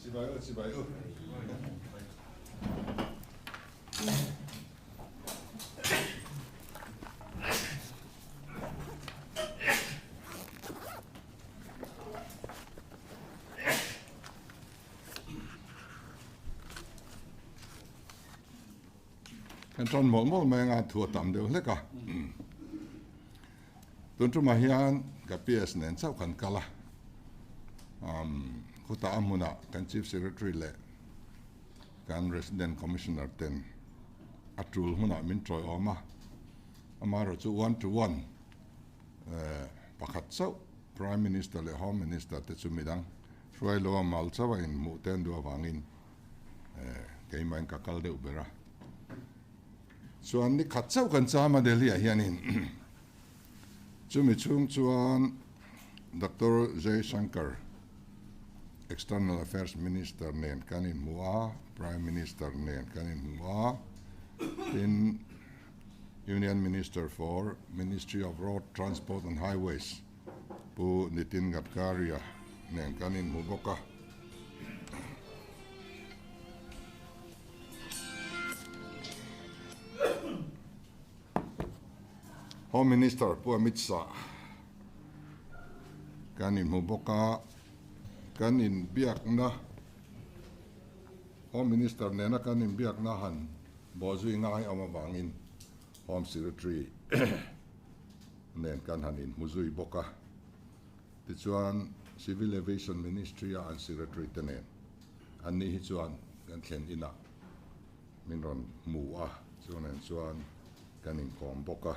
Kan tron mol mai nga thua tam deuh hleka tun tu ma hian ka PS nen chau kan kala khuta amuna kan chief secretary le kan resident commissioner ten atul huna min troi oma amaro chu 1-to-1 pakhat chau prime minister le home minister te chu midang roi lo mal chawa in mu ten do wangin keimain ka kal deuh bera chuan ni khat chau kan chama Delhi a hianin chumi chung chuan Dr. Jay Shankar External Affairs Minister nen kanin mua Prime Minister nen kanin mua in Union Minister for Ministry of Road Transport and Highways Pu Lalduhawma nen kanin mu boka Home Minister Pu Mitsa kanin mu boka kanin biak na Home Minister nena kanin biak na han bozui ngai ama wangin Home Secretary nen kan hanin muzui boka tichuan Civil Aviation Ministry and Secretary tenen anni hi chuan kan thlen ina minron mua chuan kanin khom boka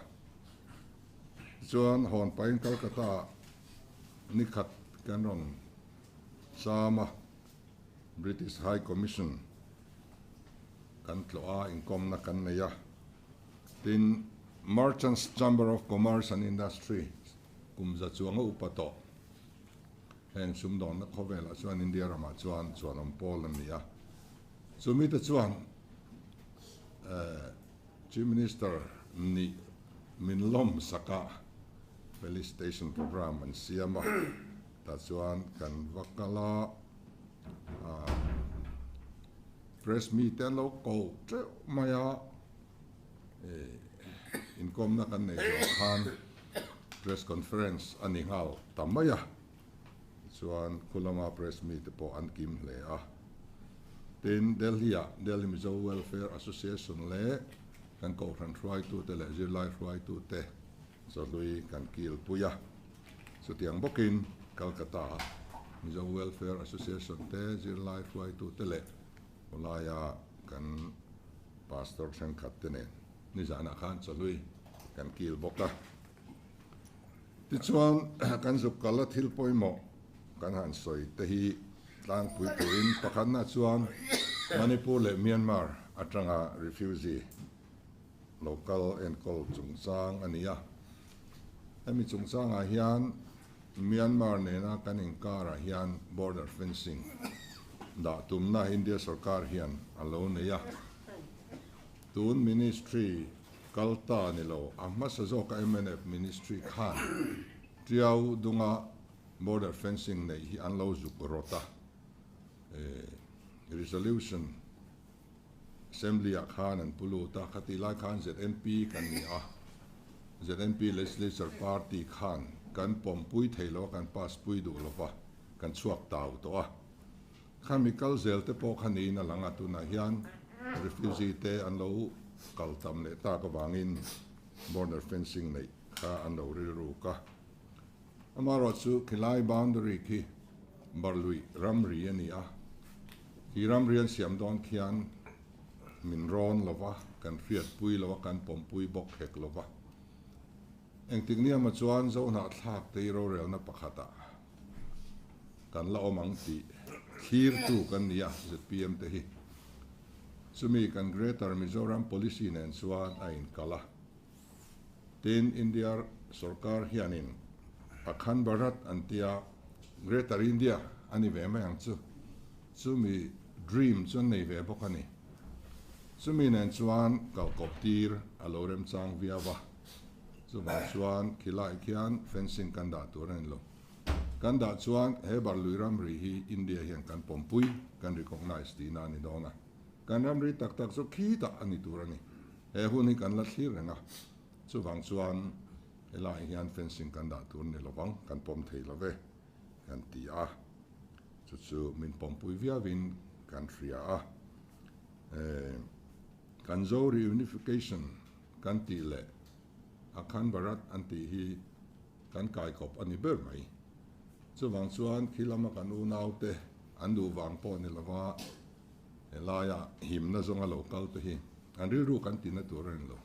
chuan hon pain Kolkata nikhat kanron sama British High Commission kan tloa inkom na kan neya tin Merchants Chamber of Commerce and Industry kumza chuanga upato heng sumdon na khovela chuan India rama chuan Pol ania sumita chuan Chief Minister ni minlom saka felicitation program and siama tachuan kan wakala press meet and local maya inkom na kan nei khan press conference aningal tamaya chuan kulama press meet po an kim le a tin Delhi Mizo Welfare Association le kan ko ran try to te le zirlai try to te so lui kan kil puya so tiang bokin Calcutta Mizo Welfare Association te zirlai try to te le olaya kan pastor sen khattene ni jana khan so lui kan kil boka tichuan kan zuk kala thil poimo kan han soi te hi tlang pui tuin pakhan na chuan Manipur le Myanmar atanga refugee local and called chungchang ania ami chungchang a hian Myanmar nena kanin kara hian border fencing da tumna India sarkar hian alo neya tun ministry kalta nilo amma sazo ka MNF ministry khan triau dunga border fencing nei hi anlo zuk rota resolution assembly khan and pulu ta khatila khan ZNP kan ni a ZNP legislature party khan kan pompui thailo kan pass pui du lova kan chuak tau to a chemical zel te po khani na langa tu na hian refugee te anlo kaltam le ta ka wangin border fencing nei kha anlo ru ka amaro chu khilai boundary ki barlui ramri ani a hi ramrian siam don khian min ron lova kan fiat pui lova kan pompui bok hek lova engtingnia ma chuan zo na thak te ro rel na pakhata kan la omang ti khir tu kan nia ZPM te hi sumi kan Greater Mizoram policy nen chuan a in kala tin India sarkar hianin akhan bharat antia Greater India ani ve ma yang chu sumi dream chun nei ve bokani sumi nen chuan kal koptir alorem chang viawa chuan khilai khian fencing kan da turin lo kan da chuan he bar luiram ri hi India hian kan pompui kan recognize ti na ni dona kan ram ri tak tak so khi ta ani turani he hun hi kan la thlir renga chu wang chuan elai hian fencing kan da tur ni lowang kan pom thei love kan ti a chu min pompui via win kan ria a kan zo reunification kan ti le akhan barat anti hi kan kai kop ani ber mai chu wang chuan khilama kan u naute an du wang po ni lawa elaya him na zonga local te hi an ri ru kan ti na turan lo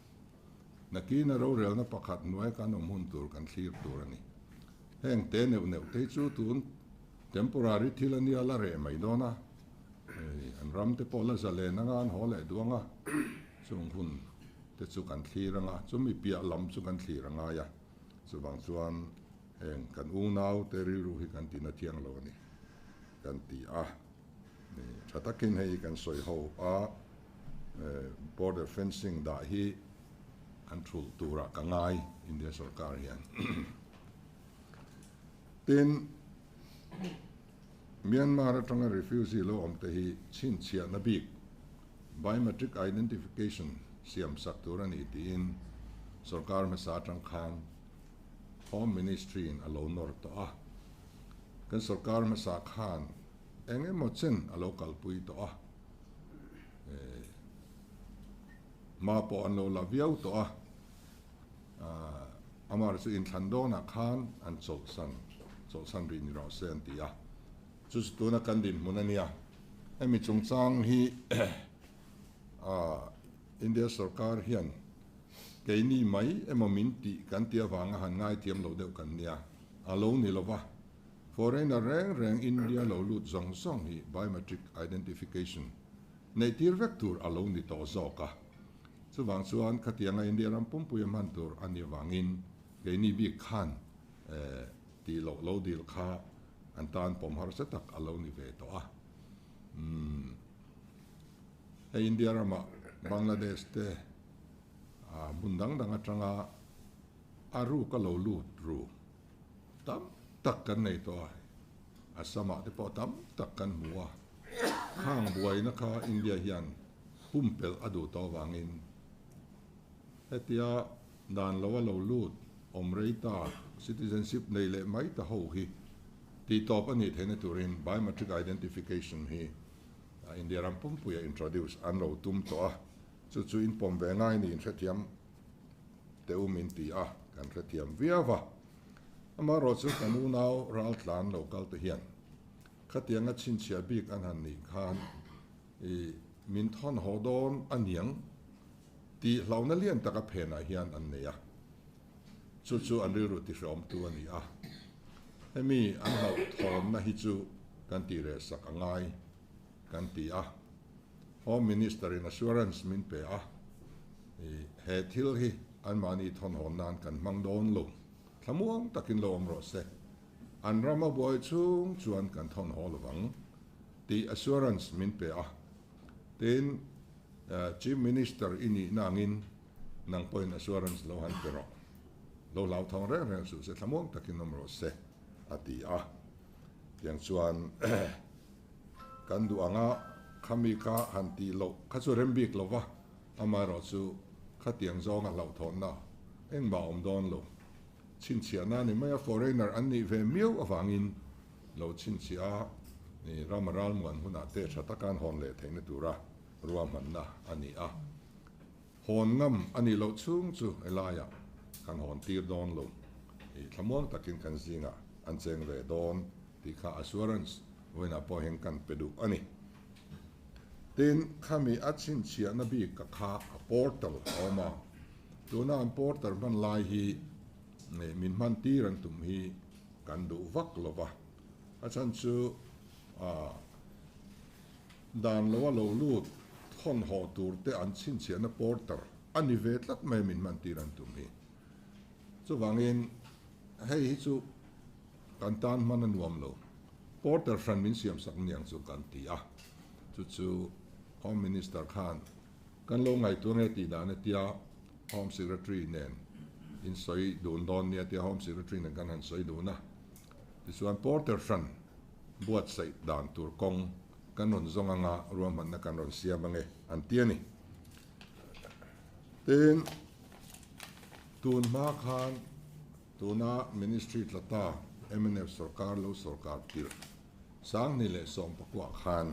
naki na ro rel na pakhat nuai kan mun tur kan thlir tur ani heng te neu te chu tun temporary thilani ala re mai dona an ram te pola zale na ngan hole duanga chung hun te chu kan thliranga chu mi pia lam chu kan thliranga ya chu wang chuan heng kan u nau te ri ru hi kan ti na thiang lo ni kan ti a ni thatakin hei kan soi ho a border fencing da hi an thul tura ka ngai India sarkar hian tin Myanmar atanga refugee lo om te hi chin chia na bik biometric identification siam sak turani ti in sarkar ma sa tang khan Home Ministry in Alonor to a kan sarkar ma sa khan enge mo chen a local pui to a ma po an lo la viau to a amar su in thandona khan an chol san ri ni ro sen ti a chu tu na kan din munania emi chung chang hi India sarkar hian keini mai emomin ti kan tia wanga han ngai tiam lo deuh kan nia alo ni lova foreigner reng India lo lut zong hi biometric identification nei tir vector alo ni to zoka chu wang chuan khatianga India ram pum pui man tur ani wangin keini bi khan ti lo dil kha an tan pom har se tak alo ni ve to a hey India rama Bangladesh te bundang dang atanga aru ka lo lut ru tam tak kan nei to asama te po tam tak kan muwa khang buai na kha India hian pumpel adu to wangin hetia dan lo lut omreita citizenship nei le mai ta ho hi ti top ani thene turin biometric identification hi India ram pum puya introduce an lo tum to a chu in pom ve ngai ni in thetiam te min ti a kan thetiam viawa ama ro chu kan u nau ral tlan local te hian khatianga chin chia bik an han ni khan min thon hodon aniang ti hlauna lian taka phena hian an neya chu an ri ru ti rom tu ani a emi an hau thon na hi chu kan ti re sak angai kan ti a Home Minister in assurance min pe a he thil hi an mani thon hon nan kan mang don lo thamuang takin lo ro se an rama boy chung chuan kan thon hol wang ti assurance min pe a ten Chief Minister ini nangin nang point assurance lo han pero lo lau thong re su se thamuang takin nom ro se ati a yang chuan kan du anga khami ka hanti lo khachu rembik lo wa ama ro chu khatiang zong a lo thon na eng ba om don lo chin chia na ni mai foreigner an ni ve miu awangin lo chin chia ni ramaral muan huna te thatakan hon le thengna tura ruam man na ani a hon ngam ani lo chung chu elaya kan hon tir don lo thamuang takin kan zinga an cheng ve don ti kha assurance wena po heng kan pedu ani tin khami achin chia na bi ka kha portal oma tuna portal man lai hi min man ti ran tum hi kan du vak lova achan chu dan lo lut thon ho tur te an chin chia na portal ani ve tlat mai min man ti ran tum hi chu wangin hei hi chu kan tan man an nuam lo portal fran min siam sak niang chu kan ti a chu Home Minister Khan kan lo ngai tu nge ti da ne tia Home Secretary nen in soi don don nia tia Home Secretary nen kan han soi do na ti chuan porter fran buat sai dan tur kong kan ron zonga nga ruam man na kan ron siam ange an tiani ten tun ma khan tuna ministry tlata MNF sarkar lo sarkar tir sang ni le som pakwa khan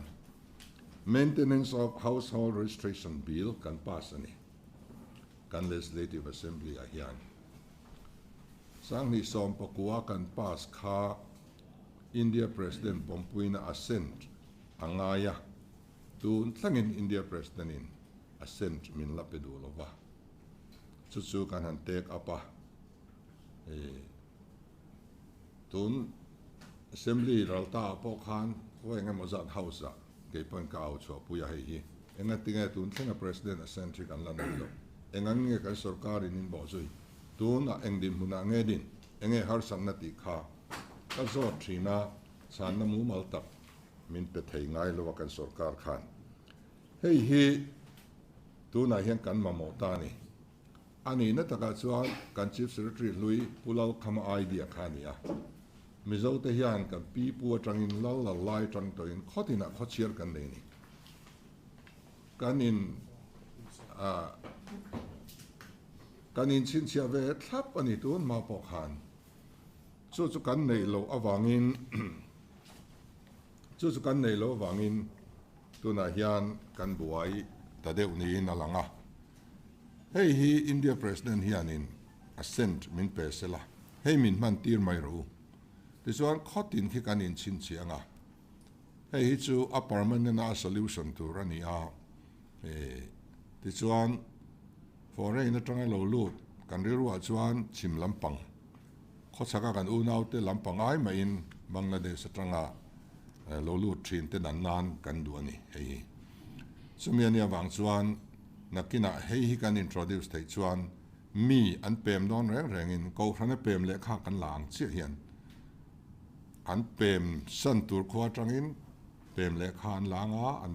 maintenance of household registration bill kan pass ani kan legislative assembly a hian sang ni som pakwa kan pass kha India President Pompuina assent angaya tun tlangin India President in assent min lapedulova chu kan han take apa tun assembly ralta po khan wenga mozat house a ke pon ka au cho puya hi enga tinga tun tlenga president assent kan lan lo enga nge ka sarkar in bo zui tun a engdin huna nge din enge har sang na ti kha ka zo thina chan na mu mal tak min pe thei ngai lo kan sarkar khan hei hi tuna hian kan ma mo ta ni ani na taka chuan kan chief secretary lui Pu Lalduhawma idea khania mizo te hian kan pi pu atangin lal la lai tang to in khotina khochiar kan nei ni kanin chin chia ve thlap ani tun ma po khan chu kan nei lo awangin chu kan nei lo wangin tuna hian kan buai ta deuh ni in alanga hei hi India President hianin assent min pe sela hei min man tir mai ro ti chuan khotin khi kanin chin chianga hei hi chu a permanent solution to rani a ti chuan foreign na tanga lo lut kan ri ruwa chuan chim lampang kho chaka kan u nau te lampang ai mai in Bangladesh atanga lo lut thin te nan kan du ani hei chumiania wang chuan nakina hei hi kan introduce thei chuan mi an pem don reng in ko hrana pem le kha kan lang chi hian an pem san tur khwa tangin pem le khan langa an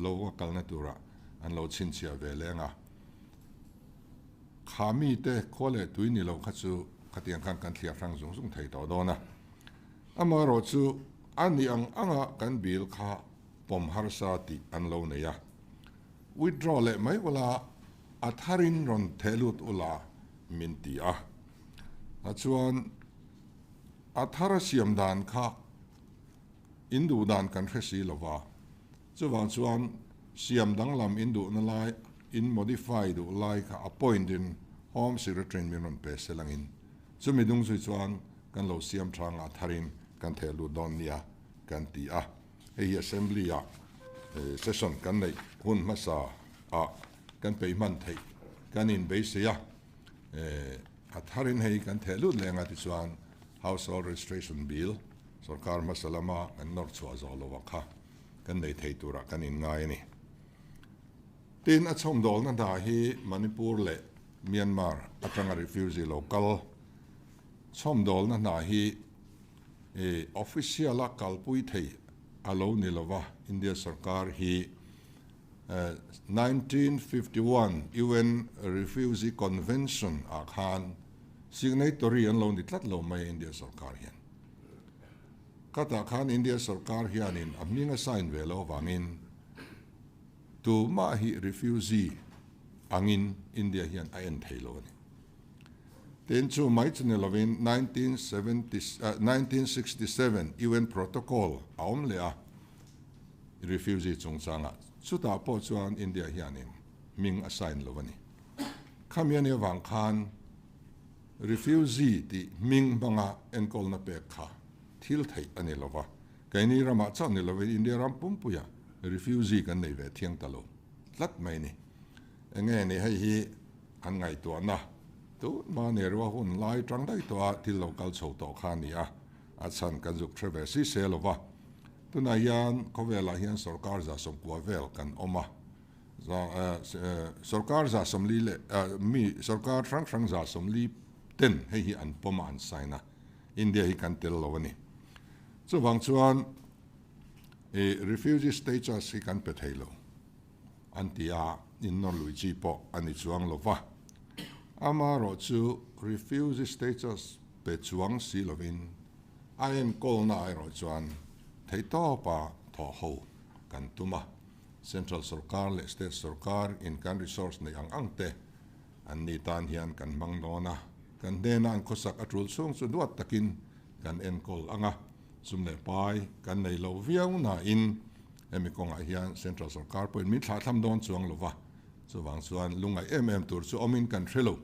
lo kal na tura an lo chin chia ve lenga khami te khole tuini lo khachu khatiang khan kan thlia rang zung thei to dona ama ro chu ani anga kan bil kha pom har sa ti an lo ne ya withdraw le mai wala atharin ron thelut ula minti a chuan athara siam dan kha indu dan kan khesi lova chuwang chuan siam dang lam indu na lai in modify du lai kha appoint in home secretary min ron pe selangin chumi dung zui chuan kan lo siam thang atharin kan thelu don nia kan ti a hei assembly a session kan nei hun masa a kan pe man thei kan in be sia atharin hei kan thelu lenga ti chuan household registration bill sarkar masalama an nor chwa zolo kha kan nei thei tura kan in ngai ni tin a chom dol na da hi Manipur le Myanmar atanga refugee local chom dol na hi official a kalpui thei alo nilova India sarkar hi 1951 UN Refugee Convention a khan signatory an lo ni tlat lo mai India sarkar hian kata khan India sarkar hian in amninga sign ve lo wangin tu ma hi refugee angin India hian a en thei lo ni ten chu mai chne lovin 1967 UN protocol aum le a refugee chungchanga chuta po chuan India hianin ming assign lovani khamiani wang khan refugee ti ming banga enkol na pe kha thil thei ani lova kaini rama cha ni lovin India ram pumpuya refugee kan nei ve thiang talo lat mai ni enge ni hei hi an ngai to na tu ma ne ro hun lai tang dai to a til local chho to khania a chan kan juk traverse se lova tuna yan kovela hian sarkar za som kwa vel kan oma za sarkar za som li le mi sarkar frang za som li ten hei hi an poma an saina India hi kan tel lovani chu wang chuan refugee status hi kan pe thailo antia in non luigi po ani chuang lova ama ro chu refugee status pe chuang si lovin ai kol na ai ro chuan thei to pa tho ho kan tuma central sarkar le state sarkar in kan resource nei ang te an ni tan hian kan mang nona kan de na an khosak atul sung chu duat takin kan en kol anga sum le pai kan nei lo viau na in emi konga hian central sarkar point mi thla tham don chuang lova chuwang chuan lungai tur chu omin kan threlo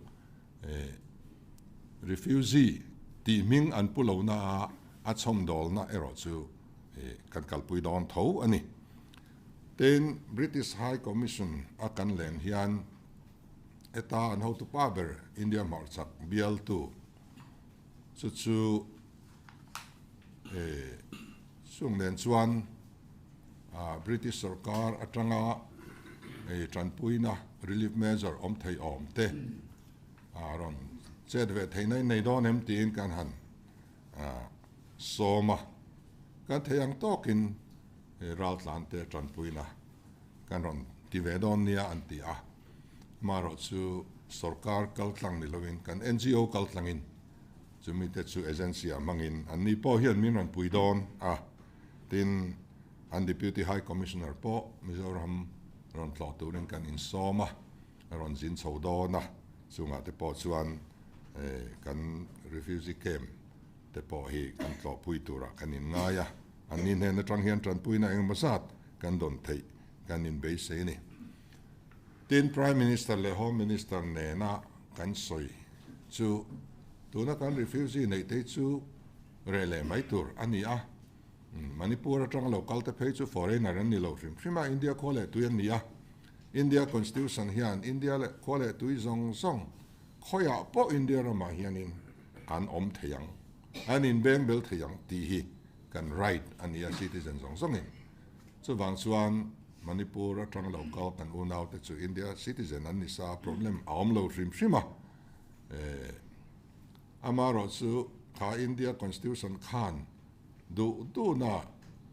refugee ti ming an pulo na a chom dol na ero chu kan kalpui don tho ani ten British High Commission a kan len hian eta an how to paber India marchak BL2 chu sung len chuan British Sarkar atanga tranpuina relief measure om thei om te ron chet ve thei nei don em tin kan han soma kan theyang tokin raltlan te tranpuina kan ron ti ve don nia an ti a maro chu sarkar kaltlang ni lovin kan NGO kaltlangin chumi te chu agency amangin an ni po hian min ron pui don tin an deputy high commissioner po Mizoram ron tlo turin kan in soma ron zin chodona chunga te po chuan kan refugee camp te po hi kan tlo pui tura kan in ngaya an nin hen atang hian tran puina eng masat kan don thei kan in be se ni tin prime minister le home minister ne na kan soi chu tuna kan refugee nei te chu rele mai tur ani a Manipur atang local te phei chu foreigner an ni lo rim India khole tu an nia India constitution hian India le khole tu zong khoya po India rama hianin an om theyang an in beng bel theyang ti hi kan right an ia citizen zong in chu wang chuan Manipur atang local kan unau te chu India citizen an ni sa problem aom lo rim amaro chu kha India constitution khan do na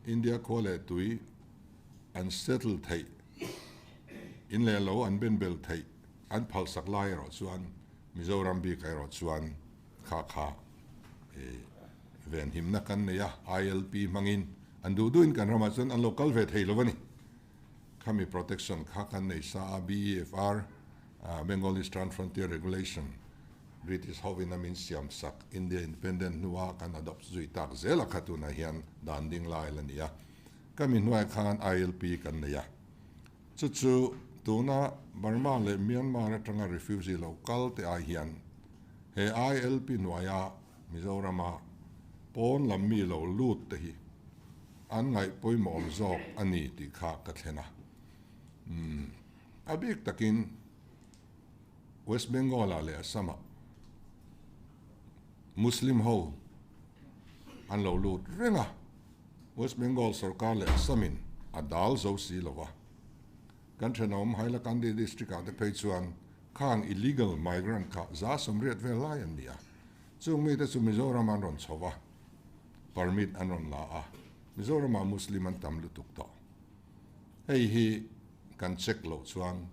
India khole tui unsettled thei in le lo an ben bel thei an phal sak lai ro chuan Mizoram bi kai ro chuan kha ven him na kan ya ILP mangin an du in kan rama chuan an local ve thei lovani khami protection kha kan nei sa BFR Bengali Strand Frontier Regulation British Hovinamin Siam Sak India Independent Nuwa kan adopt zui tak zela khatuna hian danding lai lania kamin nuai khan ILP kan neya chu tuna Burma le Myanmar atanga refugee local te a hian he ILP nuaya Mizorama pon lammi lo lut te hi an ngai poimom zok ani ti kha ka thena abik takin West Bengal le Assam Muslim ho an lo lut renga West Bengal sarkar le Assamin adal zo si lova kan thenom haila kandi district ate peichuan khang illegal migrant kha za somriat ve lai an nia chung mi te chu Mizoram an ron chowa permit an ron la a Mizoram Muslim an tam lutuk to hei hi kan check lo chuan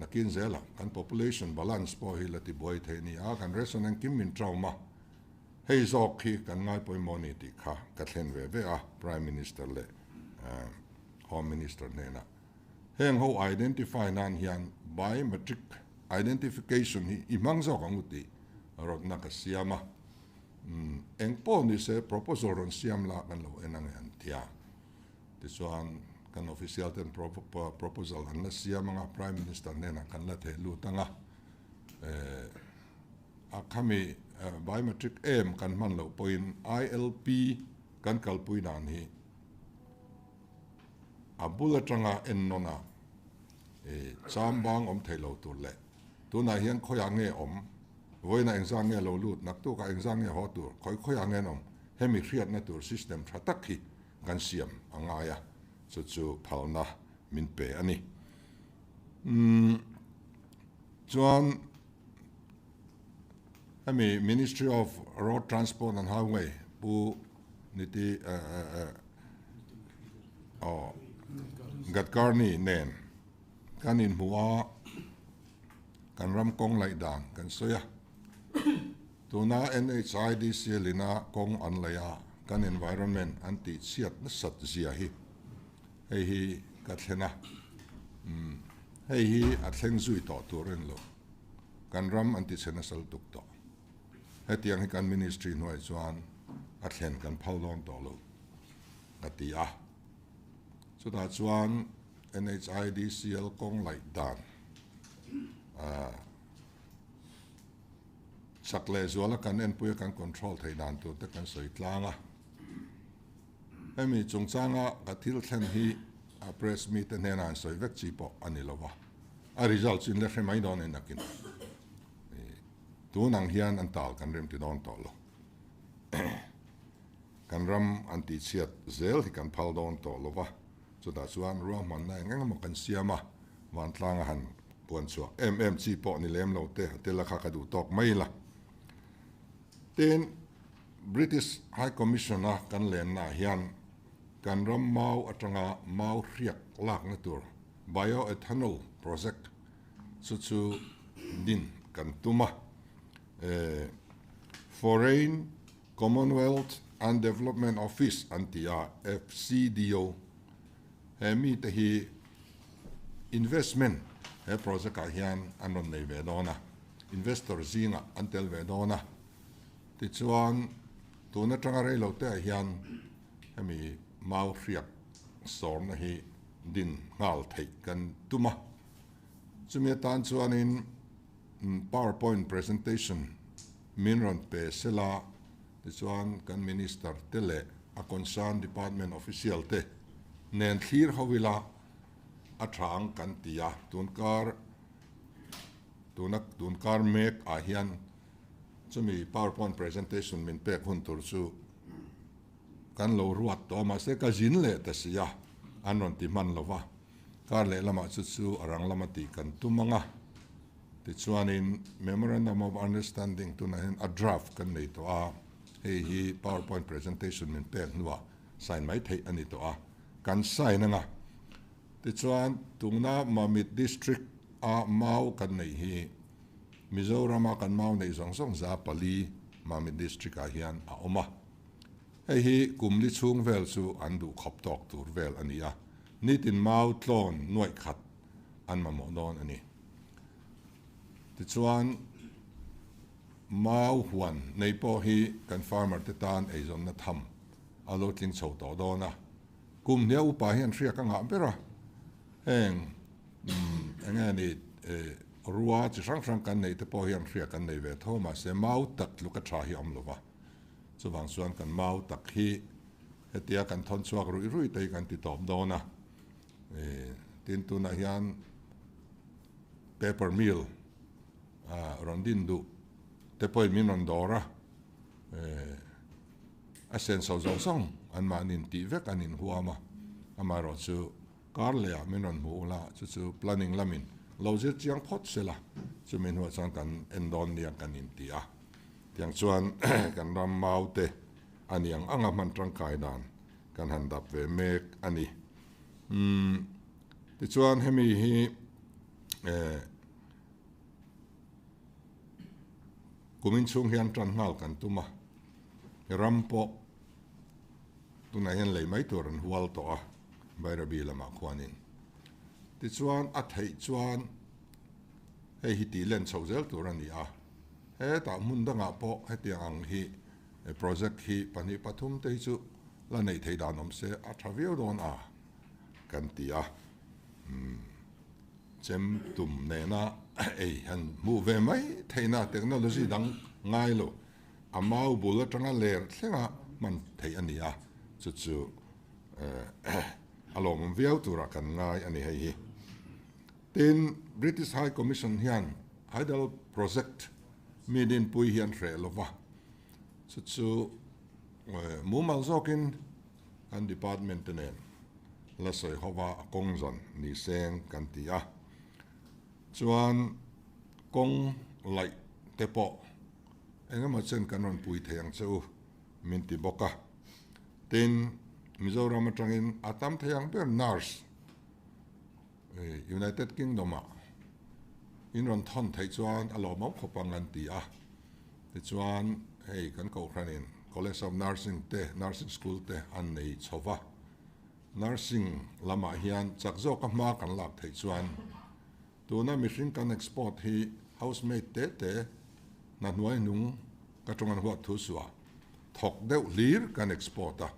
nakin zela kan population balance po hi lati boy the ni a kan resonant kim min trauma hei zok khi kan ngai poi moni ti kha ka thlen ve a prime minister le home minister ne na heng ho identify nan hian biometric identification hi imang zo kang uti rot na ka siama eng po ni se proposal ron siam la kan lo enang an tia tisuan kan official ten proposal an la siamanga prime minister nena kan la the lu tanga a khami biometric aim kan man lo point ILP kan kalpui dan hi abula tanga en nona chambang om thelo tur le tuna hian khoya nge om voina exam nge lo lut nak tu ka exam nge ho tur khoya nge nom hemi riat na tur system thatak hi kan siam angaya chu phalna min pe ani chuan Ministry of Road Transport and Highway pu niti Gadkarni nen kanin huwa kan ram kong lai dang kan soya tuna NHIDC lina kong anlaya kan environment anti siat na sat zia hi hei hi kathena hei hi atheng zui to turen lo kan ram anti chena sal tuk to hetiang hi kan ministry noi chuan athen kan phaulon to lo atia chuta chuan NHIDCL kong lai dan sakle zuala kan en puya kan control thei dan tu te kan soi tlanga hemi chungchanga ka thil thlen hi a press meet en henan soi vek chi po ani lova a result in le mai don en akin tu nang hian an tal kan rem ti don to lo kan ram anti chiat zel hi kan phal don to lova so da chuan ro man na ngang mo kan siama wan tlanga han puan chu chi po ni lem lo te la kha ka du tok mai la ten British High Commissioner kan len na hian kan ram mau atanga mau riak lak na tur bioethanol project chu din kan tuma Foreign Commonwealth and Development Office antia FCDO hemi te hi investment he project a hian anon nei ve dona investor zinga antel ve dona ti chuan tuna tanga rei lo te a hian hemi mau riak sor na hi din ngal thei kan tuma chumi tan chuan in PowerPoint presentation minron pe sela ti chuan kan minister tele a concerned department official te nen thlir howila athang kan tia tunkar mek a hian chumi PowerPoint presentation min pek hun tur chu kan lo ruat to ma se ka jin le ta sia anon ti man lova kar le lama chu arang lama ti kan tumanga ti chuan in memorandum of understanding tunahin a draft kan nei to a hei hi PowerPoint presentation min pek nuwa sign mai thei ani to a kan sign nga ti chuan tungna mamit district a mau kan nei hi Mizoram kan mau nei song za pali mamit district a hian a oma hei hi kumli chung vel chu an du khop tok tur vel ania nitin mau tlon nuai khat an ma mo don ani ti chuan mau huan nei po hi kan farmer te tan ei zon na tham alo tling chho to dona kum nia upa hian thria ka nga bera heng engani ruwa chi sang kan nei te po hian thria kan nei ve thoma se mau tak luka tha hi am lova chuwang chuan kan mau tak hi hetia kan thon chuak rui te kan ti top dona tin tu na hian paper mill rondin du te poi minon dora a sen so song an manin ti vek anin huama amaro chu karlea minon hula chu planning lamin lojir chiang phot sela chu min ho chang kan endon nia kan in tia tiang chuan kan ram maute aniang anga man tang kai dan kan han dap ve mek ani ti chuan hemi hi kumin chung hian tran ngal kan tuma rampo tuna hian lei mai tur an hual to a bairabi lama khwanin ti chuan a thei chuan hei hi ti len chhozel tur ani a he ta mun danga po he tiang hi project hi pani pathum te chu la nei thei danom se a thaveu don a kan tia chem tum ne na ei han mu ve mai theina technology dang ngai lo amau bula tanga ler thlenga man thei ania chu alom viau tura kan ngai ani hei hi tin British High Commission hian Haidal project midin pui hian re lova chu mumal zokin kan department nen la soi hova kongzon ni seng kan tia chuan kong lai tepo engama chen kanon pui theyang cheu min ti boka tin Mizoram atangin atam theyang ber nurse United Kingdom in ron thon thei chuan alo mau khopang an ti a ti chuan hei kan ko khranin College of Nursing te Nursing School te an nei chowa nursing lama hian chakzo ka ma kan lak thei chuan tuna mihring kan export hi housemate te na nuai nung ka tongan huat thu suwa thok deuh lir kan exporta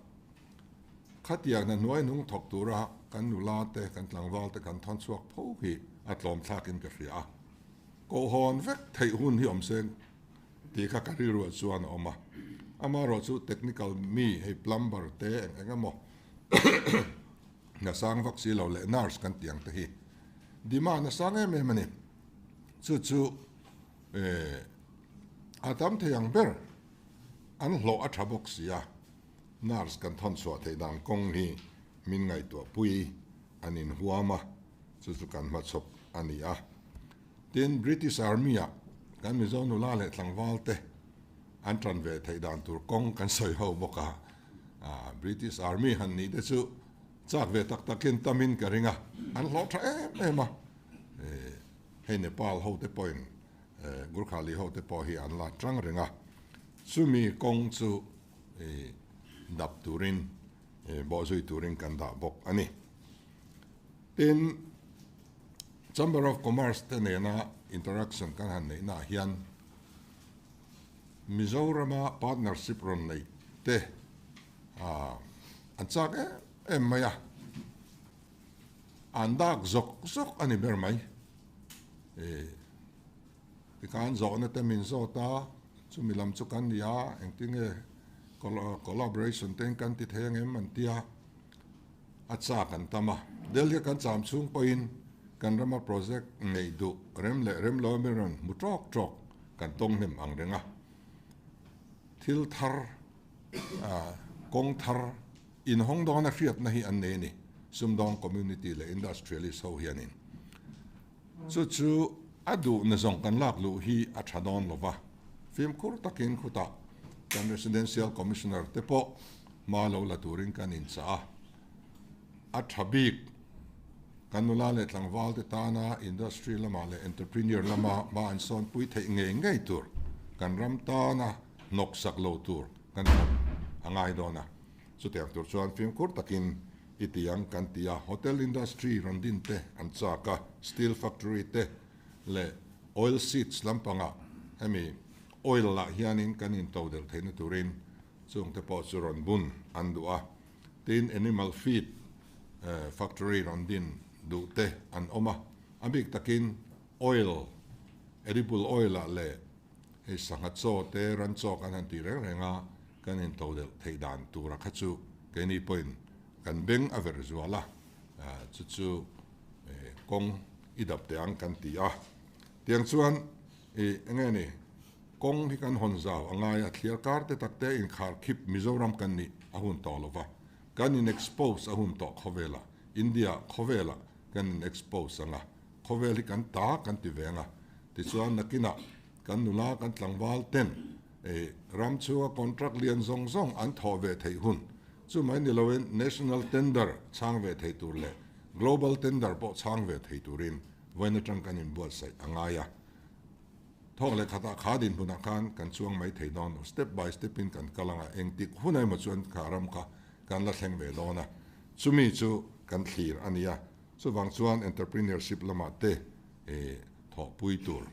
khatia na nuai nung thok tura kan nula te kan tlangwal te kan thon chuak pho hi atlom thlakin ka ria ko hon vek thei hun hi omseng ti kha ka ri ru chuan oma ama ro chu technical mi hei plumber te engamo na sang vak si lo le nurse kan tiang te hi dima na sang em mani chu atam theyang ber an hlo a thabok sia nurse kan thon so thei dang kong hi min ngai to pui anin huama chu kan ma chop ani a tin British Army a kan mi zonu la le tlangwal te an tran ve thei dan tur kong kan soi ho boka British Army han ni de chu chak ve tak takin tamin ka ringa an hlo tha em a hei Nepal ho te point Gurkhali ho te po hi an la trang ringa sumi kong chu dap turin bo zui turin kan da bok ani tin Chamber of Commerce te na interaction kan han nei na hian Mizorama partnership ron nei te an chak em maya an dak zok ani ber mai ti kan zo na te min zo ta chu milam chu kan ya engting collaboration ten kan ti theng em an tia acha kan tama Delhi kan cham chung point kan rama project nei du rem lo meron mutrok kan tong nem ang renga thil thar kong thar in hong dong na fiat na hi an nei ni sumdong community le industrialist ho hianin chu adu na zong kan lak lu hi a thadon lova film kur takin khuta kan residential commissioner te po ma lo la turin kan in cha a thabik kan nula le tlangwal te tana industry lama le entrepreneur lama ma an son pui thei ngei tur kan ram ta na nok sak lo tur kan angai dona chu te tur chuan film kur takin itiang kan tia hotel industry rondin te an chaka steel factory te le oil seeds lampanga hemi oil la hianin kanin todel theina turin chung te po churon bun andua tin animal feed factory rondin du te an oma abik takin oil edible oil le he sanga cho te ran cho kan han ti renga kanin todel theidan tura khachu keni point kan beng aver zuala chu kong idap te ang kan ti a tiang chuan engeni kong hi kan hon zaw angai a clear card te takte in khar khip Mizoram kan ni ahun to lova kan in expose ahun to khovela India khovela kan in expose anga khoveli kan ta kan ti venga ti chuan nakina kan nula kan tlangwal ten ram chua contract lian zong an tho ve thei hun chu mai ni loin national tender chang ve thei tur le global tender po chang ve thei turin when the trunk in both say angaya thong le khata khadin buna kan chuang mai thei don step by step in kan kalanga engtik hunai ma chuan kharam kha kan la thleng ve dona chumi chu kan thlir ania chu wang chuan entrepreneurship lama te tho pui tur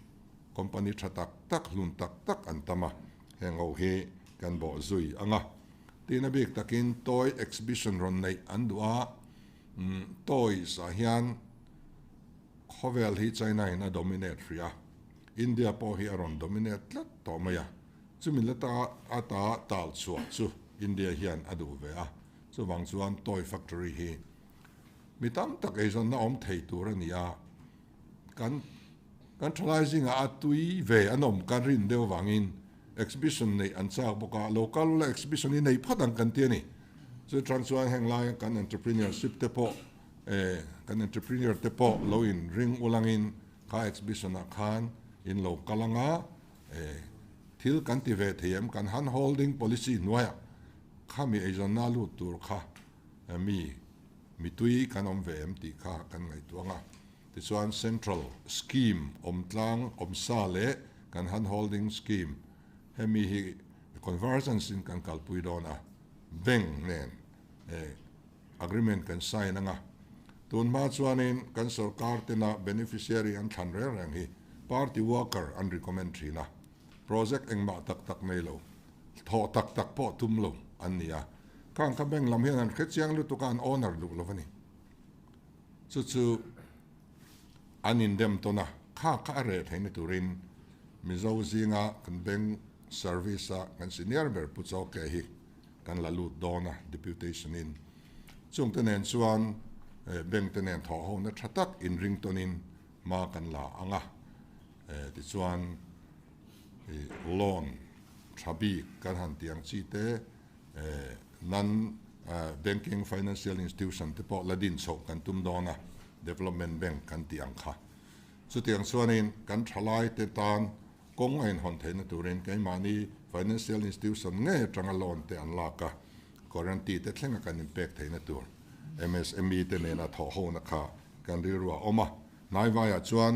company thatak tak hlun tak an tama hengo he kan bo zui anga tina bik takin toy exhibition ron nei andua toy sa hian khovel hi China in a dominate ria India po hi aron dominate lat to maya chumi lata ata tal chu India hian adu ve a chu wang chuan toy factory hi mitam tak e zon na om thei tur ania kan thralizing a atui ve anom kan rin deu wangin exhibition nei an chak boka local exhibition ni nei phatang kan ti ni chu transfer hang lai kan entrepreneurship te po kan entrepreneur te po lo in ring ulangin ka exhibition a khan in lo kalanga thil kan ti ve them kan han holding policy noya khami ezon na lu tur kha mi tui kan om ve em ti kha kan ngai tuanga ti chuan central scheme om tlang om sa le kan han holding scheme hemi hi conversion sin kan kalpui dona bank nen agreement kan sign anga tun ma chuanin kan sarkar tena beneficiary an than reng hi party worker an recommend thina project engma tak tak nei lo tho tak tak po tum lo an nia kang ka bank lam hian an khechiang lu tukan owner lu lo vani chu an in dem to na kha re thain turin mizo zinga kan bank service a kan senior ber pu chaw ke hi kan la lut dona deputation in chung tenen chuan bank tenen tho ho na thatak in ring tonin ma kan la anga ti chuan loan thabi kan han tiang chi te non banking financial institution te po ladin so kan tum dona development bank kan tiang kha chu tiang chuanin kan thalai te tan kong ein hon thein turin kai mani financial institution nge tanga loan te an la ka guarantee te thlenga kan impact thein tur MSME te ne na tho ho na kha kan ri ruwa oma nai vaya chuan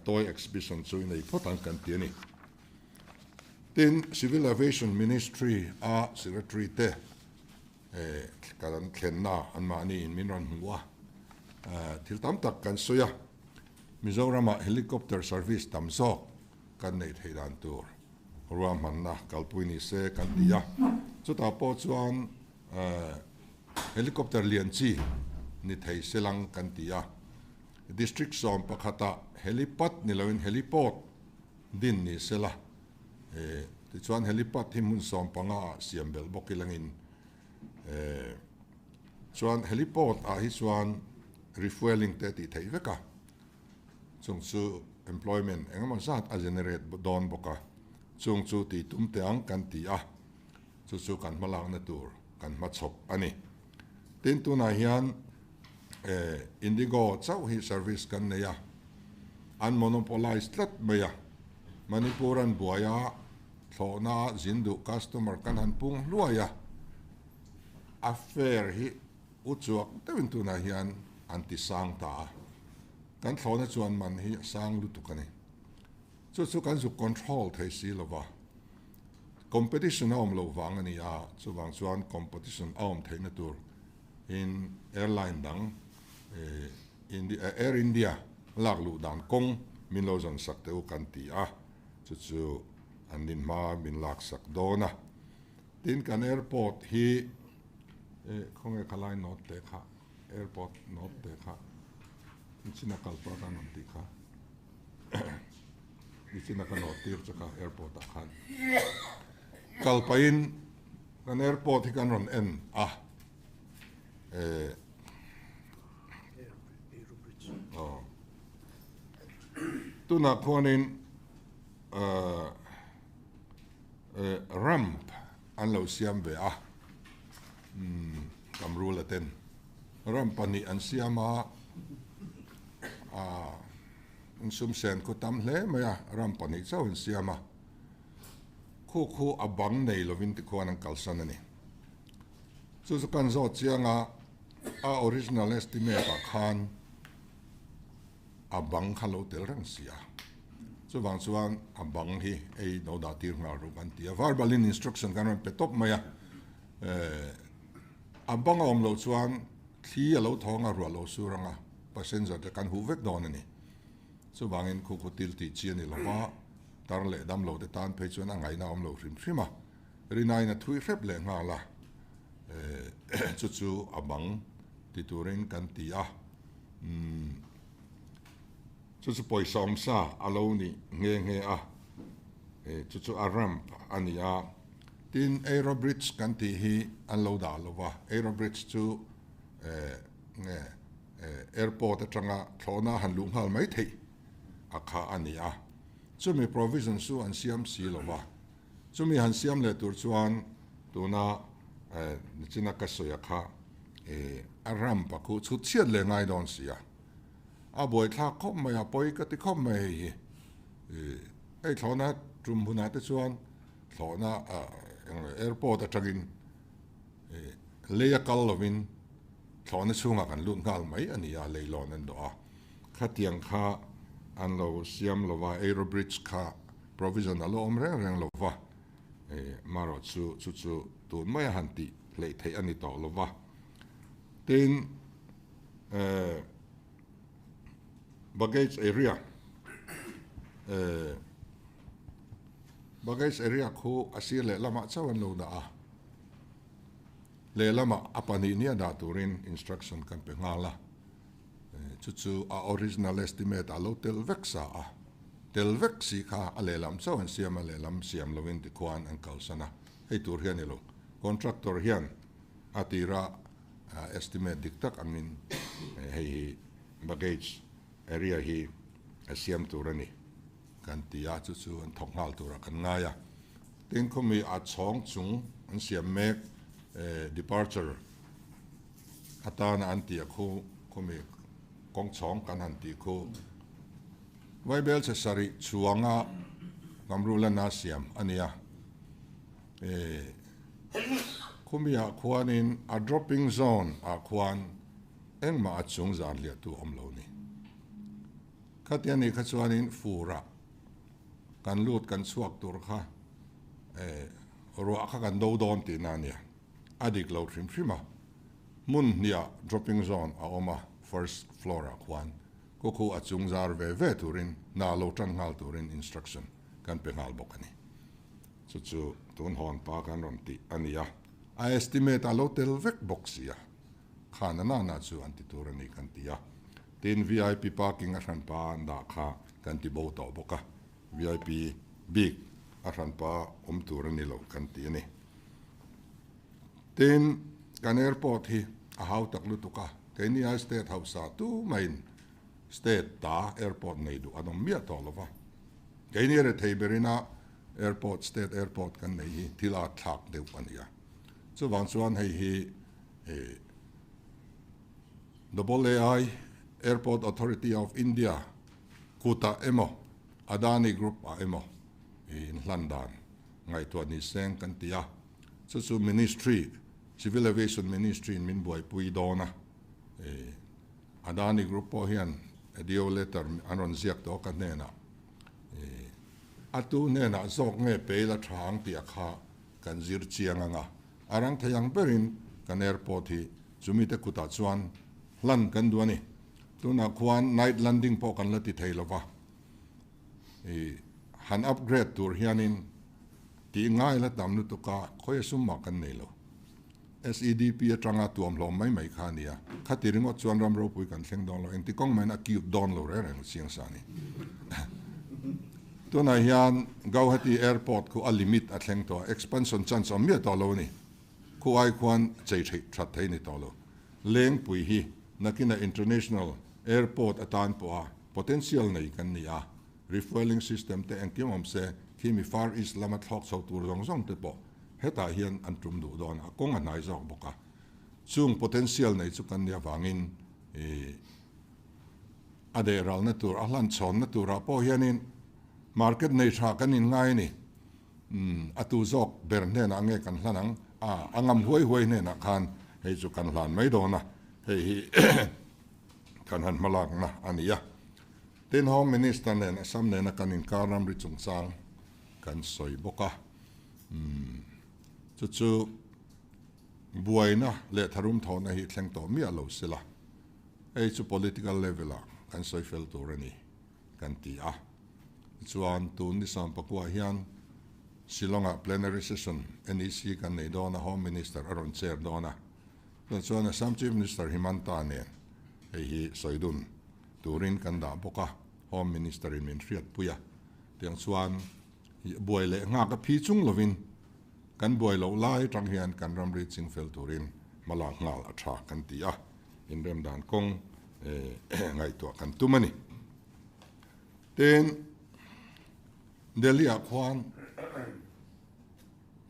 toy exhibition chu nei photan kan ti ni tin civil aviation ministry a secretary te kan khenna an mani in minran huwa thil tam tak kan soya Mizoram helicopter service tamso kan nei theidan tur ruam manna kalpuini se kan dia chuta po chuan helicopter lianchi ni thei selang kan tia district som pakhata helipad ni loin heliport din ni sela ti chuan helipad hi mun som panga siambel bokilangin chuan heliport a hi chuan refueling te ti thei veka chung chu employment engama zat a generate don boka chung chu ti tumte ang kan ti a chu kan malang na tur kan ma chop ani tin tu na hian indigo chau hi service kan neya unmonopolized lat maya manipuran buaya thona zindu customer kan han pung luaya affair hi uchuak tewin tu na hian anti sang ta kan thona chuan man hi sang lu tu kani chu kan zu control thei si lova competition om lo wang ani a chu wang chuan competition om theina tur in airline dang in the Air India lak lu dan kong min lo zon sak te u kan ti a chu anin ma min lak sak dona tin kan airport hi khong e khalai not te kha airport not te kha china kalpa kan om ti kha china kan not tir cha airport a khan kalpain kan airport hi kan ron en tu na khonin ramp an lo siam ve kam rule ten ramp ani an siama in sum sen ko tam hle maya ramp ani chau in siama khu abang nei lovin ti khuan an kalsan ani chu kan zo chianga a original estimate a khan abang khalo tel rang sia chu wang chuan abang hi ei no da tir nga ru kan tia verbal instruction kan pe top maya abang om lo chuan thi a lo thonga ru lo suranga passenger te kan hu vek don ani chu wangin khu til ti chi ani lova tar le dam lo de tan pe chuan angai na om lo rim rima rinai na thui rep le nga la chu abang ti turin kan tia chu poi som sa alo ni nge a chu ramp ania tin aero bridge kan ti hi an lo da lova aero bridge chu airport atanga thona han lung hal mai thei akha ania chu mi provision su an siam si lova chu mi han siam le tur chuan tuna china ka soya kha a ramp ku chu chiat le ngai don sia a boy thla khop mai a poi ka ti khop mai ei thona trum huna te chuan thona airport atagin leya kal lovin thona chunga kan lut ngal mai ania leilon an do a khatiang kha an lo siam lova aero bridge kha provision alo om reng lova maro chu tu mai han ti le thei ani to lova tin baggage area khu asir le lama chawan lo da a le lama apani nia da turin instruction kan pe ngala chu a original estimate a lo tel vexa a tel vexi kha ale lam chawan siam ale lam siam lovin ti kwan an kalsana hei tur hian elo contractor hian atira estimate diktak amin hei baggage area hi siam turani kan tia chu an thongal tura kan ngaya tin khomi a chong chung an siam mek departure atana an tia khu khomi kong chong kan han ti khu vaibel se sari chuanga gamrula na siam ania khomi a khwanin a dropping zone a khwan engma a chung zan lia tu omlo ni khatiani khachuanin fura kan lut kan suak tur kha ro kha kan do don ti na nia adik lo trim trima mun nia dropping zone a oma first floor a kwan ko khu a chung zar ve turin na lo tang ngal turin instruction kan pe ngal bokani chu tun hon pa kan ron ti ania I estimate a lo tel vek boxia khana na chu anti turani kan tia tin VIP parking a ran pa da kha kan ti bo to boka VIP big a ran pa turani lo kan ti ni tin kan airport hi a hau tak lutuka kenia state house tu main state ta airport nei du adom mia to lova kenia re theiberina airport state airport kan nei hi thila thak deu pania chu wang chuan hei hi AI Airport Authority of India kuta emo Adani Group a emo in London ngai to ni seng kan tia chu ministry Civil Aviation Ministry in min boy pui dona Adani Group po hian dio letter anon ziak to kan nena atu nena zok nge pe la thang tia kha kan zir chiang anga arang thayang berin kan airport hi chumite kuta chuan lan kan duani tuna kwan night landing po kan lati thailova han upgrade tur hianin ti ngai la tamnu to ka khoy summa kan neilo SEDP atanga tuam lo mai khania khatiringo chuan ram ro pui kan thleng don lo enti kong mai na ki don lo re reng siang sani tuna hian Guwahati airport ku a limit a thleng to expansion chance am to lo ni ku ai kwan chei that thei ni to lo leng pui hi nakina international airport atan po potential nei kan nia refueling system te engkimom se kimi far east lama thok so tur zong te po heta hian antrum du don a kong anai zok boka chung potential nei chu kan nia wangin ade ral na tur ahlan chon na tur a po hianin market nei tha kan in ngai ni atu zok ber ne na nge kan hlanang angam huai ne na khan hei chu kan hlan mai do na hei kan han malak na ania tin home minister ne na sam ne na kan in karam ri chung chang kan soi boka chu buaina le tharum thona hi thleng to mi alo sila ei chu political level a kan soi fel to rani kan ti a chuan tun ni sam pakwa hian Shillonga plenary session NEC kan nei dona home minister aron chair dona chuan sam chief minister Himanta ne hi soidun turin kan da boka home minister in min riat puya tiang chuan buai le nga ka phi chung lovin kan buai lo lai tang hian kan ram ri ching fel turin mala ngal a tha kan ti a in rem dan kong ngai to kan tumani ten Delhi a khwan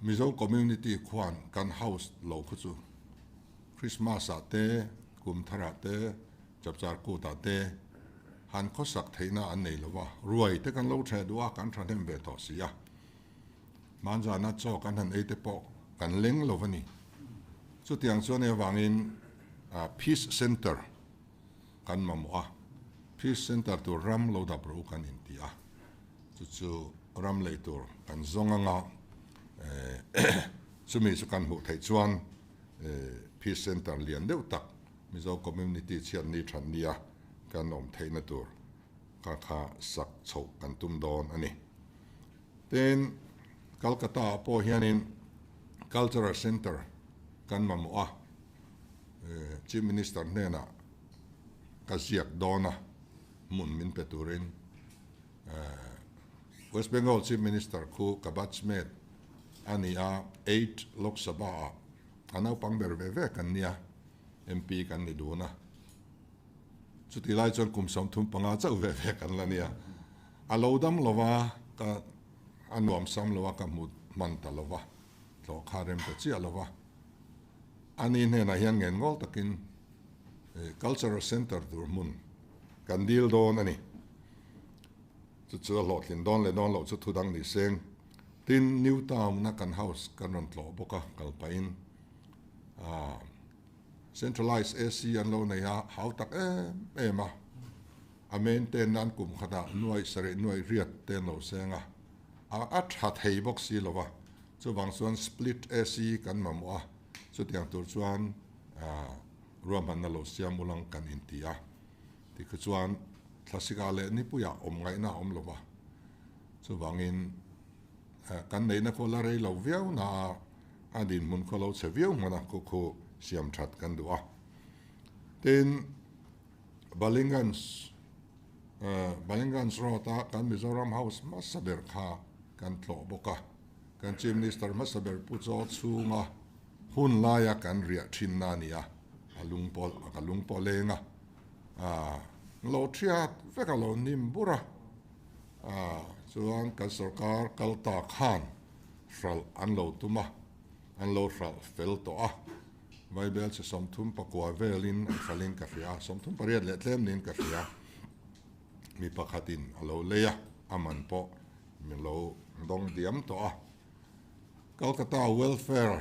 Mizo community khwan kan house lo khu chu Christmas ate kum thara te chapchar ku ta te han kho sak theina an nei lova ruai te kan lo the duwa kan thanem be to sia manja na cho kan han ate po kan leng lovani chu tiang chuan e wangin peace center kan mamwa peace center to ram lo da pro kan intia chu ram le tur kan zonga nga sumi su kan mu thei chuan peace center lian deuh tak mizo community chian ni than nia kan om theina tur kha sak chho kan tum don ani ten Calcutta po hianin cultural center kan mamua chief minister nena kasiak dona mun min peturin West Bengal chief minister ku kabachmet ania 8 Lok Sabha anau pangber ve kan nia MP kan ni duna chuti lai chon kum som thum panga chau ve kan la nia alodam lova ka anuam sam lova ka mut man ta lova to kharem ta chi lova ani ne na hian ngen ngol takin cultural center tur mun kan dil don ani chu lot lin don le don lo chu thu dang ni seng tin new town na kan house kan ron tlo boka kalpain centralized AC an lo na ya how tak ma amen ten nan kum khada nuai sare nuai riat ten lo senga a that hei box si lova chu wang suan split AC kan mamwa chu tiang tur chuan ruam han lo siam ulang kan intia ti khu chuan classical le ni puya om ngai na om lova chu wangin kan nei na ko la rei lo viau na adin mun ko lo che viau mana ko siam that kan duwa ten balingans rota kan Mizoram House masaber kha kan tlo boka kan chief minister masaber pu cho chunga hun laya kan ria thin na nia alung pol lenga lo thiat veka lo nim bura chuan kan sarkar kalta khan fral an lo tuma an lo fral fel to Bible se som thum pakwa velin falin ka ria som thum pariat le tlem nin ka ria mi pakhatin alo leya aman po mi lo dong diam to Calcutta welfare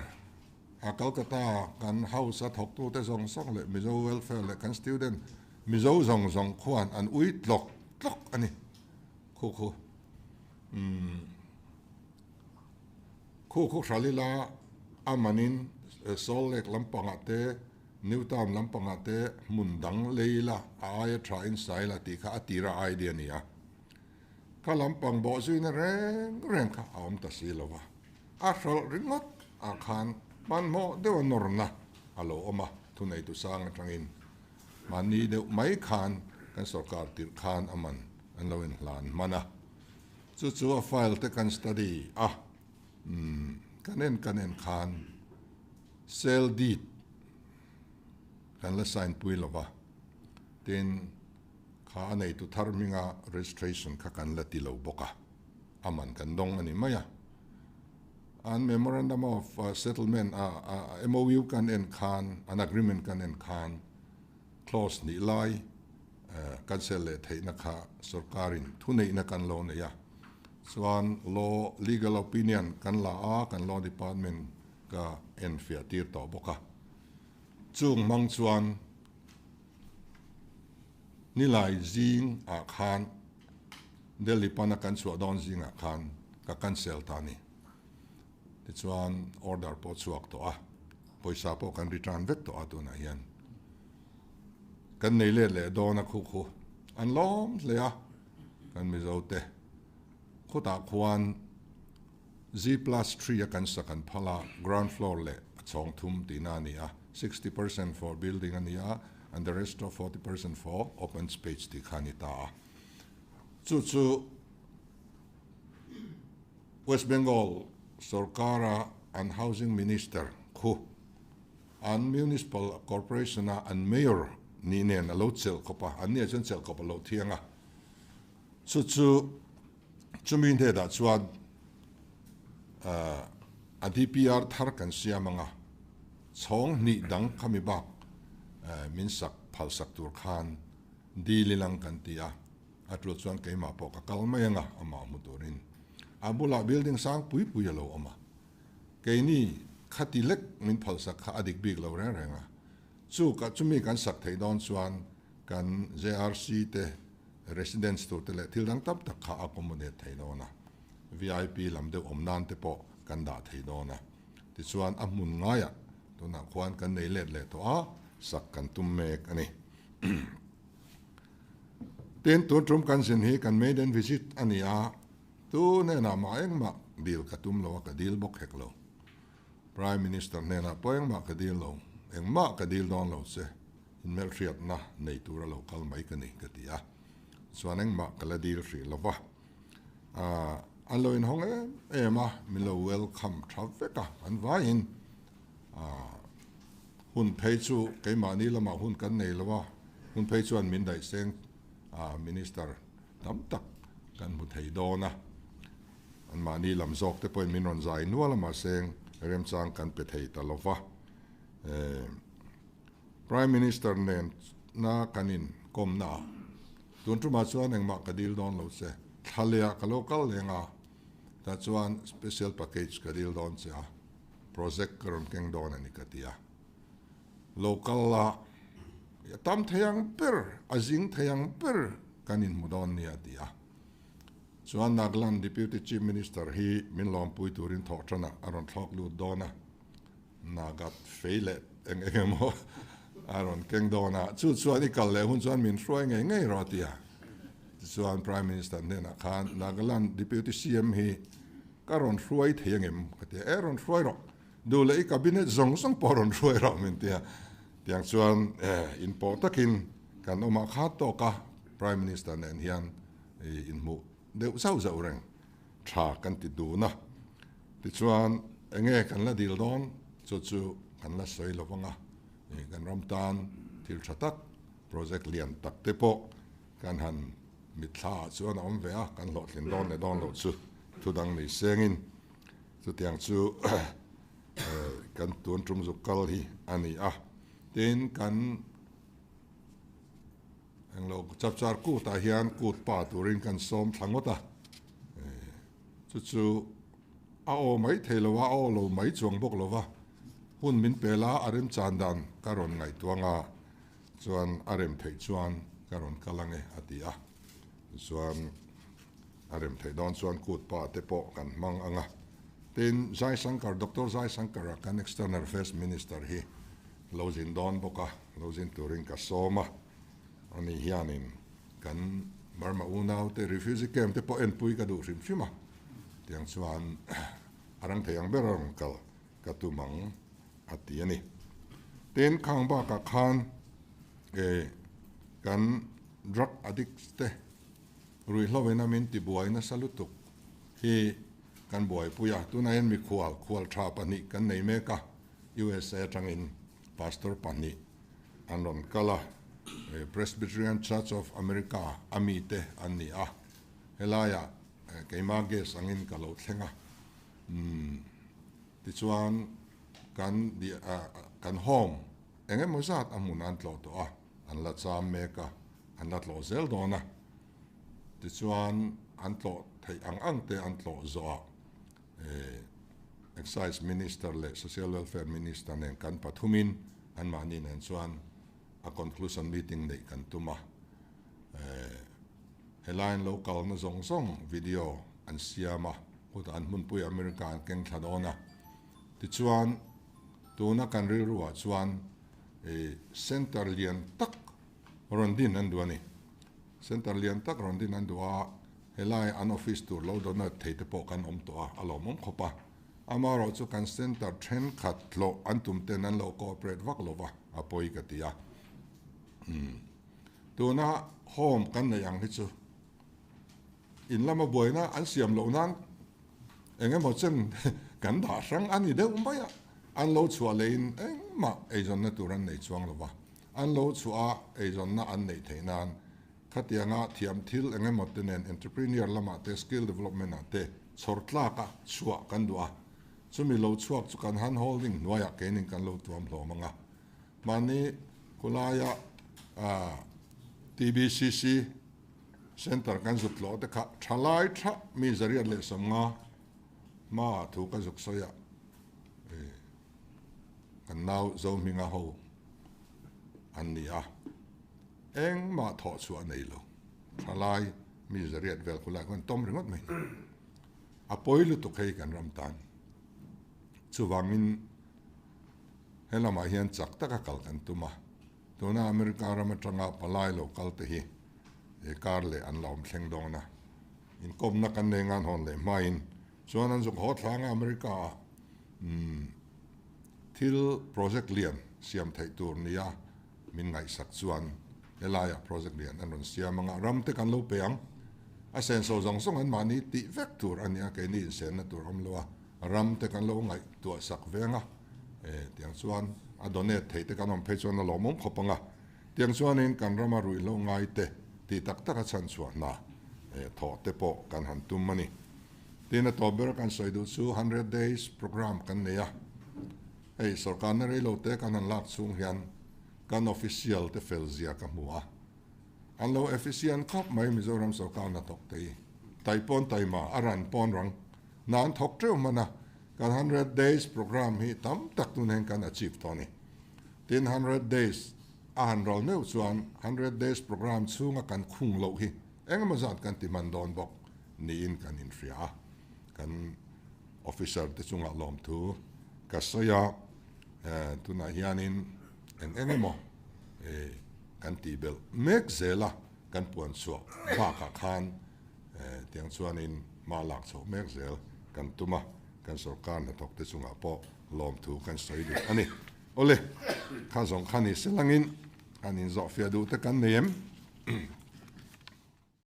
Calcutta kan house at hok tu te song le mizo welfare le kan student mizo zong khuan an ui tlok ani khu shalila amanin Solek lampangate Newtown lampangate mundang leila aya try inside la tika atira idea nia ka lampang bo suina reng ka am ta silova ashol ringot akhan man mo de norna alo oma tunai tu sang atangin mani de mai khan kan sarkar tir khan aman an loin hlan mana chu a file te kan study kanen khan sell deed kan la sign pui lova tin kha nei tu tharminga registration kha kan la ti lo boka aman kan dong ani maya an memorandum of settlement MOU kan en khan an agreement kan en khan clause ni lai kan sel le theina kha sarkarin thunei na kan lo ne ya swan law legal opinion kan la kan law department ka en fiatir to boka chung mang chuan ni lai jing a khan Delhi pana kan chu don jing a khan ka cancel tani ti chuan order po chuak to poisa po kan return vek to tu na hian kan nei le dona khu an lom le kan mi zote khuta khuan Z+3 akan sakan phala ground floor le chong thum tinania 60% for building ania and the rest of 40% for open space ti khanita chu West Bengal Sarkara and housing minister khu and municipal corporation and mayor ni nen alo chel kopa ania chen chel kopa lo thianga chu min the da chuan DPR thar kan siamanga chong ni dang khami bak min sak phal sak tur khan di lilang kan tia atlo chuan keima po ka kalmayanga ama muturin abula building sang pui lo ama keini khati lek min phal sak kha adik big lo renga chu ka chumi kan sak thei don chuan kan JRC te residents to te le thildang tap tak kha accommodate thei dona VIP lamde omnan te po kan da thei do na ti chuan a mun ngaya tuna khuan kan nei let le to a sak kan tum mek ani ten tu trum kan sin hi kan maiden visit ani a tu ne na ma eng ma deal ka tum lo ka deal bok hek lo prime minister ne na poeng ma ka deal lo eng ma ka deal don lo se in mel riat na nei tur lo kal mai ka ni ka ti a chuan eng ma ka la deal ri lo wa an lo in hong ma mi lo welcome traffic an vai in hun phei chu ke ma ni lama hun kan nei lo wa hun phei chuan min dai seng minister tam tak kan mu thei do na an ma ni lam zok te point min ron zai nuala ma seng rem chang kan pe thei ta lo wa prime minister nen na kanin kom na tun tu ma chuan eng ma ka dil don lo se thalia ka local lenga ta chuan special package ka dil don se a project karon keng don ani ka tia local la tam thayang per azing thayang per kanin mudon ni atia chuan Nagaland deputy chief minister hi min lom pui turin tho thana aron thlok lu dona nagat feile eng engemo aron keng dona chuan ikal le hun chuan min hruai ngei ro tia chuan prime minister nena khan Nagaland deputy CM hi karon hruai thengem katia eron hruai ro du le cabinet zong poron hruai ro min tia tiang chuan in po takin kan oma kha to ka prime minister nen hian in mu deuh zau reng tha kan ti du na ti chuan enge kan la dil don chu kan la soi lo wanga kan ram tan thil thatak project lian tak te po kan han mi thla chuan om ve a kan lo thlin don le don lo chu thu dang nei sengin chu tiang chu kan tuan trum zu kal hi ani a ten kan ang lo chapchar ku ta hian kut pa turin kan som thangota chu a o mai theilowa o lo mai chuang bok lova hun min pela arem chandan karon ngai tuanga chuan arem thei chuan karon kalange atia chuan arem thei don chuan kut pa te po kan mang anga ten Jai Shankar Dr. Jai Shankar kan external affairs minister hi lozin don boka lozin turin ka soma ani hianin kan Burma unau te refugee camp te po en pui ka du rim fima tiang chuan arang theyang berang kal katumang atiani ten khang ba ka khan kan drug addict te rui hlovena min ti buai na salutuk hi kan buai puya tuna en mi khwal tha pani kan nei me ka USA tangin pastor pani anon kala Presbyterian Church of America amite ani a helaya keima ges angin kalo thenga ti chuan kan home enge mozat amun an tlo to a an la cham meka an la tlo zel dona ti chuan an tlo thei ang te an tlo zo excise minister le social welfare minister nen kan pathumin an manin an chuan a conclusion meeting nei kan tuma headline local na zong video an siama ut an mun pui American keng thadona ti chuan tuna kan rilruwa chuan center lian tak rondin an duani center lian tak rondin an duwa helai an office tur lo dona theite po kan om to a alom om khopa amaro chu kan center thren khat lo an tum ten an lo cooperate vak lova apoi katia tuna home kan na yang hi chu in lama boina an siam lo nan enge mo chen kan da sang ani de umbaya an lo chua lein ma ejon na turan nei chuang lova an lo chua ejon na an nei theinan khatianga thiam thil enge mo tenen entrepreneur lama te skill development ate chortla ka chua kan dua chumi lo chuak chu kan han holding noya kenin kan lo tuam lo manga mani kulaya TBCC center kan zut lo te kha thalai tha mi zariat le samnga ma thu ka zuk soya kan nau zo minga ho ania eng ma tho chu anei lo thalai mi zariat vel kulai kon tom ringot mai apoi lu to khei kan ram tan chuwangin helama hian chak taka kal kan tuma tuna America rama tanga palai local te hi e kar le an lawm thleng dong na in kom na kan ne ngan hon le main chuan an zuk hot thanga America thil project lian siam thei tur nia min ngai sak chuan elaya project lian an ron siamanga ram te kan lo peang a sen so zong song an mani ti vek tur ania ke ni sen na tur am loa ram te kan lo ngai tu sak venga e tiang chuan a donate thei te kan om phe chuan lo mom khopanga tiang chuan in kan rama rui lo ngai te ti tak tak a chan chuan na e tho te po kan han tum mani tin a to ber kan soi du chu 100 days program kan neya ei sarkar na rei lo te kan han lak chung hian kan official te felzia ka mua an lo efficient khop mai Mizoram sarkar na tok te taipon taima aran pon rang nan thok treu mana kan 100 days program hi tam tak tun hen kan achieve toni tin 100 days a han rol meu chuan 100 days program chunga kan khung lo hi engma zat kan ti man don bok ni in kan in ria kan officer te chunga lom thu ka soya tuna hianin engemo kan ti bel mek zela kan puan chu ba ka khan tiang chuanin ma lak chaw mek zel kan tuma kan sarkar na tok te chunga po lom thu kan soi du ani ole kha zong khani selangin anin zo fia du te kan nem